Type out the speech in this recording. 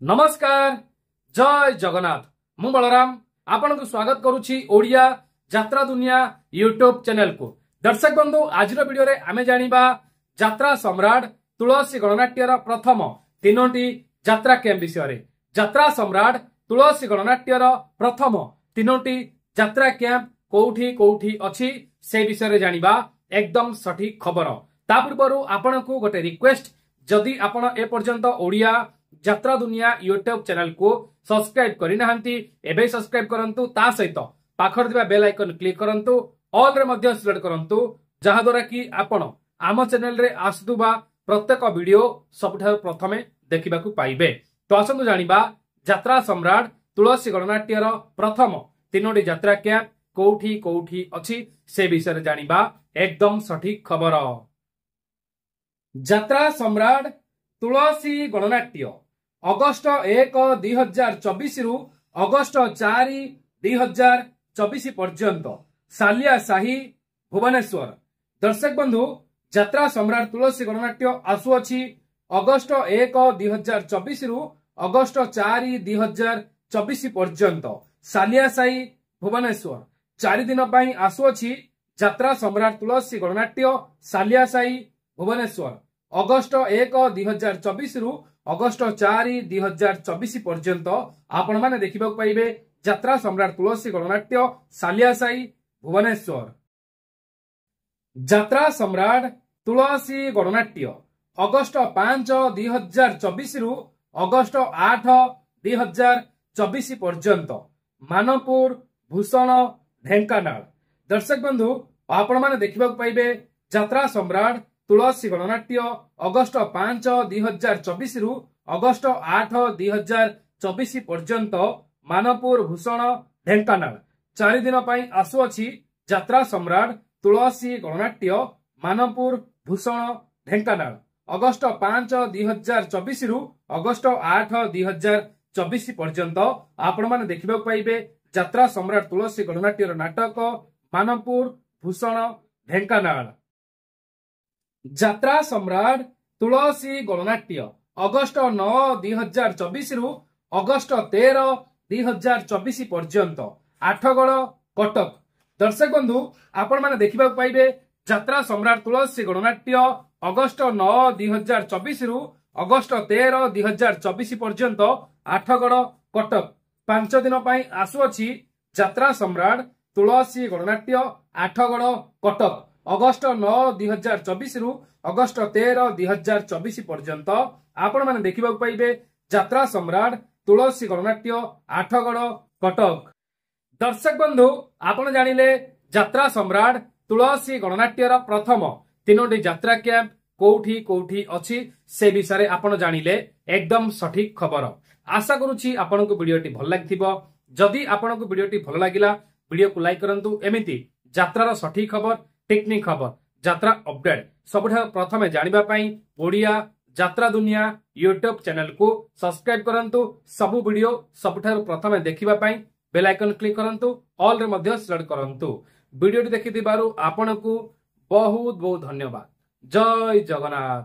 नमस्कार जय जगन्नाथ मु बलराम आपण को स्वागत करुछि ओडिया यात्रा दुनिया यूट्यूब चैनल को। दर्शक बंधु आज वीडियो रे आमे जानिबा यात्रा सम्राट तुलसी गणनाट्यर प्रथम तीनोटी यात्रा कैंप विषय रे। यात्रा सम्राट तुलसी गणनाट्यर प्रथम तीनोटी यात्रा कैंप कोठी कोठी अछि से विषय रे जानिबा एकदम सठिक खबर। ता पूर्व आपण को गोटे रिक्वेस्ट, जदि आपण ए पर्यंत ओडिया यात्रा दुनिया यूट्यूब चैनल को सब्सक्राइब करना एवं सब्सक्राइब करंतु, ता सहित पाखर दिबा बेल आइकन क्लिक करंतु, ऑल रे मध्य सिलेक्ट करंतु, जहा द्वारा कि आपण आम चैनल रे आसुबा प्रत्येक वीडियो सबठार प्रथमे देखिबा को पाइबे। तो आसंतु जानिबा यात्रा सम्राट तुलसी गणनाट्यर प्रथम तीनोटी यात्रा कैंप कोठी कोठी अछि से विषय रे जानिबा एकदम सठिक खबर। यात्रा सम्राट तुलसी गणनाट्य अगस्ट 1 2024 रु अगस्ट 4 2024 पर्यंत सालिया साही भुवनेश्वर। दर्शक बंधु यात्रा सम्राट तुलसी गणनाट्य आसुअछि अगस्ट 1 2024 रु अगस्ट 4 2024 पर्यंत सालिया साही भुवनेश्वर। 4 दिन पई आसुअछि यात्रा सम्राट तुलसी गणनाट्य सालिया साही भुवनेश्वर अगस्ट 1 2024 रु अगस्ट 4 2024 पर्यंत आपण माने देखिबा पाइबे यात्रा सम्राट तुलसी गणनाट्य सालिया साही भुवनेश्वर। यात्रा सम्राट तुलसी गणनाट्य अगस्ट 5 2024 रु अगस्ट 8 2024 पर्यंत मानपुर भूषण ढेंकानाल। दर्शक बंधु आपण माने देखिबा पाइबे यात्रा सम्राट तुलसी गणनाट्य अगस्ट 5 2024 रु अगस्ट 8 2024 पर्यंत मानपुर भूषण ढेंकानाल। 4 दिन पई आसुअछि यात्रा सम्राट तुलसी गणनाट्य मानपुर भूषण ढेंकानाल अगस्ट 5 2024 रु अगस्ट 8 2024 पर्यंत आपण माने देखिबा पाइबे यात्रा सम्राट तुलसी गणनाट्यर नाटक मानपुर भूषण ढेंकानाल। यात्रा सम्राट तुलसी गणनाट्य अगस्ट 9 2024 रु अगस्ट 13 2024 पर्यंत आठगड़ कटक। दर्शक बंधु आपण माने देखिबा पाइबे यात्रा सम्राट तुलसी गणनाट्य अगस्ट 9 2024 रु अगस्ट 13 2024 पर्यंत आठगड़ कटक। 5 दिन पई आसुअछि यात्रा सम्राट तुलसी गणनाट्य आठगड़ कटक अगस्ट 9 2024 रु अगस्ट 13 2024 पर्यंत आपण माने देखिबा पाइबे यात्रा सम्राट तुलसी गणनाट्य आठगड़ कटक। दर्शक बंधु आपण जानिले यात्रा सम्राट तुलसी गणनाट्यर प्रथम तीनोटी यात्रा कैंप कोठी कोठी अछि से विषय रे आपण जानिले एकदम सठिक खबर। आशा करूछि आपण को वीडियोटी भल लागिथिबो। जदि आपण को वीडियोटी भल लागिला वीडियो को लाइक करंतु। एमिति यात्रार सठिक खबर टेक्निक खबर यात्रा अपडेट सबठार प्रथमे जानिबा पई ओडिया यात्रा दुनिया यूट्यूब चैनल को सब्सक्राइब करंतु। सबु वीडियो सबठार प्रथमे देखिबा पई बेल आइकन क्लिक करंतु, ऑल रे मध्य सिलेक्ट करंतु। वीडियोटी देखिथिबारु आपनकु बहुत बहुत धन्यवाद। जय जगन्नाथ।